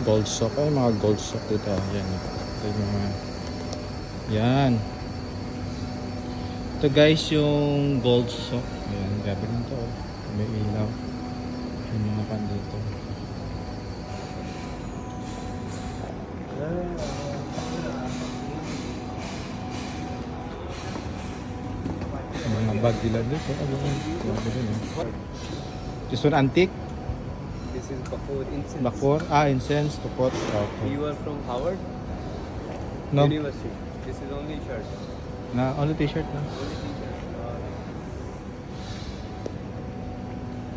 Gold sock. Ay, mga gold sock dito. Yan. Ito yung mga... Yan. Ito guys yung gold sock. Ayan, grabe rin ito. May ilaw. Yung mga pan dito. Mga bag nila dito. Grabe rin. This one antique? This is Bakur incense. Bakur? Ah, incense to put. Okay. You are from Howard No. University. This is only shirt. Na, only t-shirt na. Only t-shirt.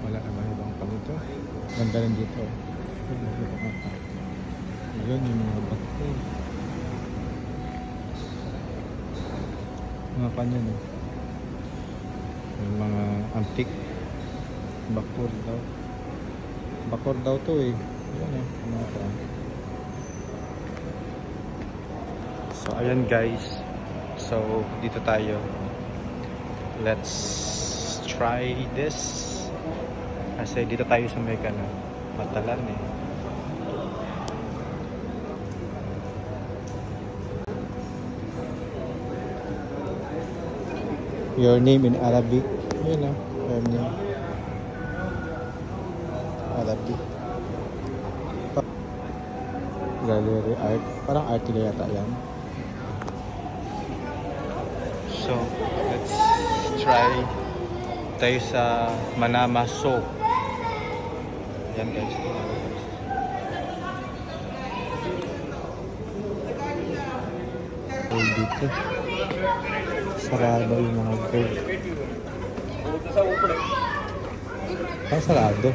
Wala naman ibang pang ito. Ganda rin dito. Yun yung mga Bakur. Mga kanya no. Yung mga antique. Bakur daw. Bakur daw to eh. Yan eh. Mga pa. So ayan guys. So dito tayo. Let's try this. Kasi dito tayo sa may Matalan eh. Your name in Arabic. Yun know, your name. Arabic. Gallery art. Parang art nila yata yan. So, let's try tayo sa Manama soap. Yan guys. Gold dito. Sarado yung mga gold. Ah, sarado.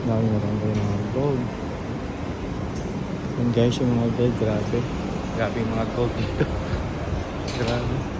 Dami marami yung mga gold. Yan guys yung mga gold. Grabe. Grabe yung mga gold dito. Grabe.